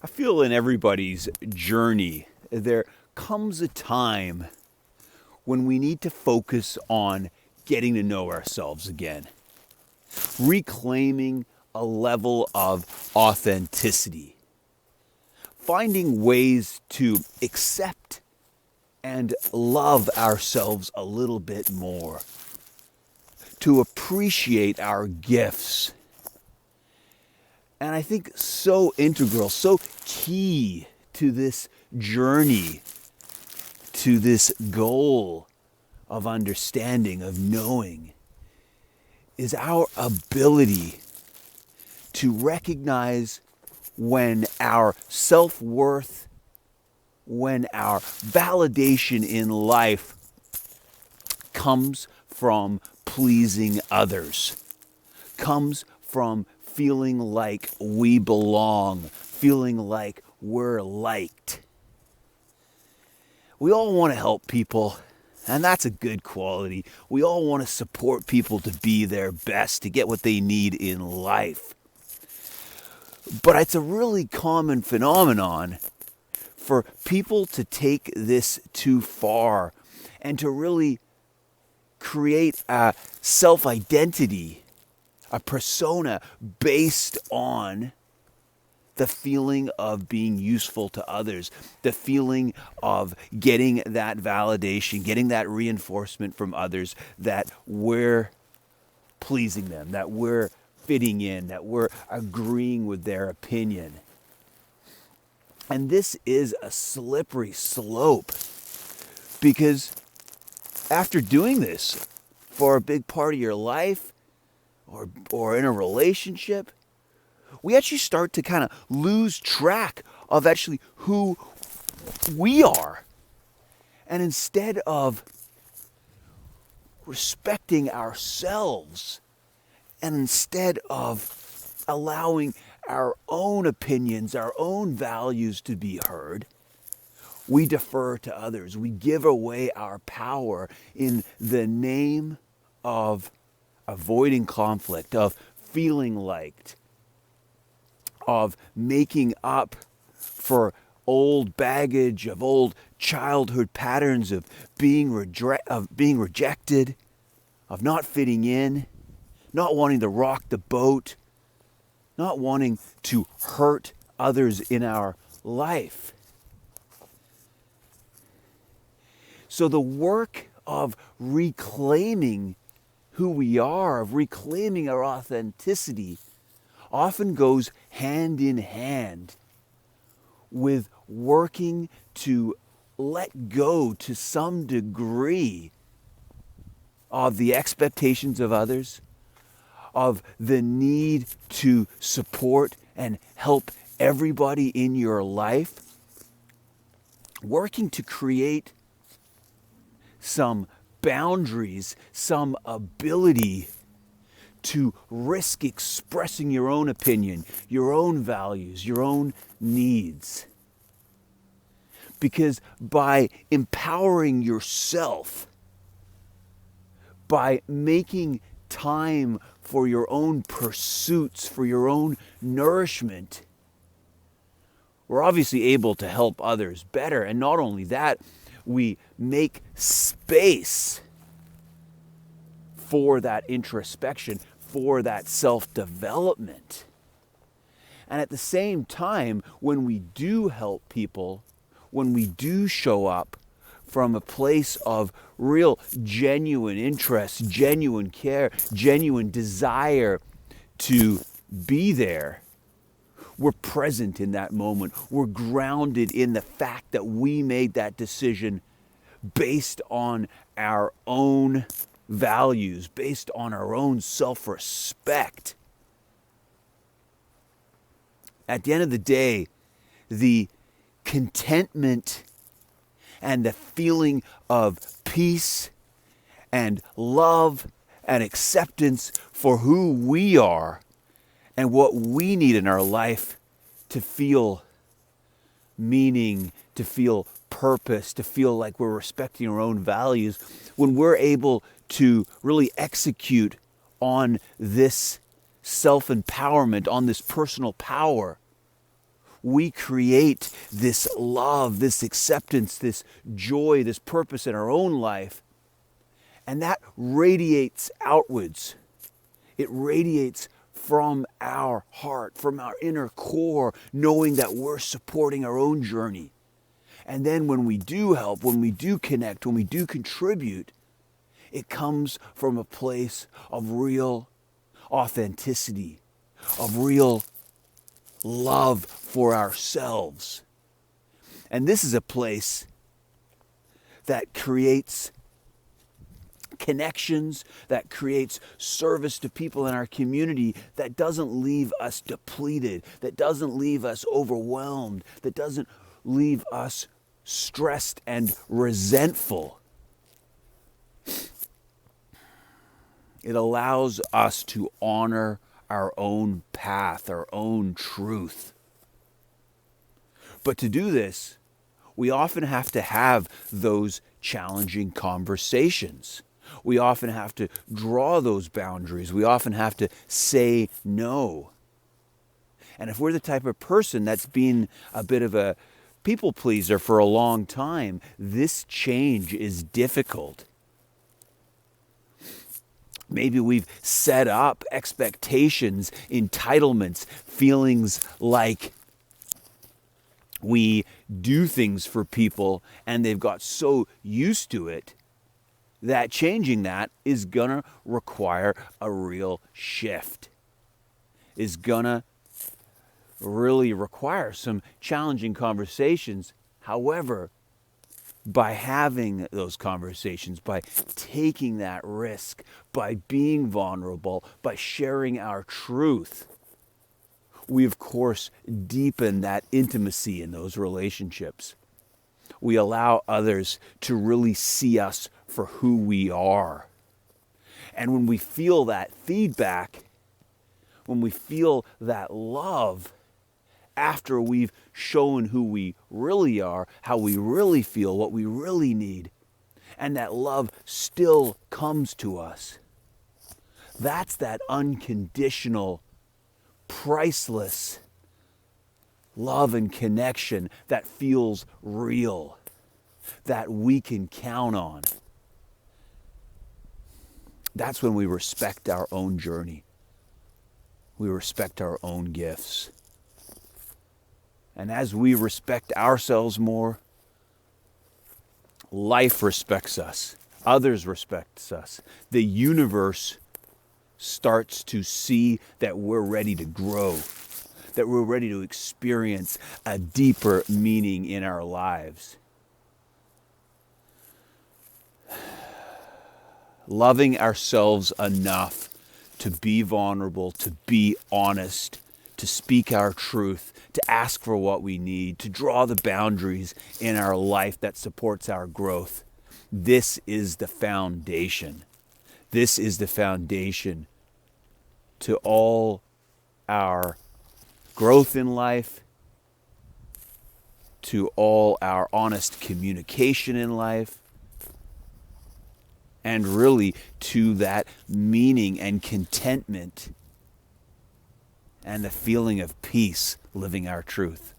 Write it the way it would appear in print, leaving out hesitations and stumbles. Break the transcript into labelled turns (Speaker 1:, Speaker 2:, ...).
Speaker 1: I feel in everybody's journey, there comes a time when we need to focus on getting to know ourselves again, reclaiming a level of authenticity, finding ways to accept and love ourselves a little bit more, to appreciate our gifts. And I think so integral, so key to this journey, to this goal of understanding, of knowing, is our ability to recognize when our self-worth, when our validation in life comes from pleasing others, comes from feeling like we belong, feeling like we're liked. We all want to help people, and that's a good quality. We all want to support people to be their best, to get what they need in life. But it's a really common phenomenon for people to take this too far and to really create a self-identity, a persona based on the feeling of being useful to others, the feeling of getting that validation, getting that reinforcement from others that we're pleasing them, that we're fitting in, that we're agreeing with their opinion. And this is a slippery slope because after doing this for a big part of your life or in a relationship, we actually start to kind of lose track of actually who we are. And instead of respecting ourselves, and instead of allowing our own opinions, our own values to be heard, we defer to others. We give away our power in the name of avoiding conflict, of feeling liked, of making up for old baggage, of old childhood patterns of being rejected, of not fitting in, not wanting to rock the boat, not wanting to hurt others in our life. So the work of reclaiming who we are, of reclaiming our authenticity, often goes hand in hand with working to let go to some degree of the expectations of others, of the need to support and help everybody in your life, working to create some boundaries, some ability to risk expressing your own opinion, your own values, your own needs. Because by empowering yourself, by making time for your own pursuits, for your own nourishment, we're obviously able to help others better. And not only that, we make space for that introspection, for that self-development. And at the same time, when we do help people, when we do show up from a place of real genuine interest, genuine care, genuine desire to be there, we're present in that moment. We're grounded in the fact that we made that decision based on our own values, based on our own self-respect. At the end of the day, the contentment and the feeling of peace and love and acceptance for who we are and what we need in our life to feel meaning, to feel purpose, to feel like we're respecting our own values, when we're able to really execute on this self-empowerment, on this personal power, we create this love, this acceptance, this joy, this purpose in our own life. And that radiates outwards. It radiates from our heart, from our inner core, knowing that we're supporting our own journey. And then when we do help, when we do connect, when we do contribute, it comes from a place of real authenticity, of real love for ourselves. And this is a place that creates connections, that creates service to people in our community, that doesn't leave us depleted, that doesn't leave us overwhelmed, that doesn't leave us stressed and resentful. It allows us to honor our own path, our own truth. But to do this, we often have to have those challenging conversations. We often have to draw those boundaries. We often have to say no. And if we're the type of person that's been a bit of a people pleaser for a long time, this change is difficult. Maybe we've set up expectations, entitlements, feelings like we do things for people and they've got so used to it that changing that is gonna require a real shift, is gonna really require some challenging conversations. However, by having those conversations, by taking that risk, by being vulnerable, by sharing our truth, we of course deepen that intimacy in those relationships. We allow others to really see us for who we are. And when we feel that feedback, when we feel that love, after we've shown who we really are, how we really feel, what we really need, and that love still comes to us, that's that unconditional, priceless love and connection that feels real, that we can count on. That's when we respect our own journey. We respect our own gifts. And as we respect ourselves more, life respects us. Others respect us. The universe starts to see that we're ready to grow, that we're ready to experience a deeper meaning in our lives. Loving ourselves enough to be vulnerable, to be honest, to speak our truth, to ask for what we need, to draw the boundaries in our life that supports our growth. This is the foundation. This is the foundation to all our growth in life, to all our honest communication in life, and really to that meaning and contentment and the feeling of peace living our truth.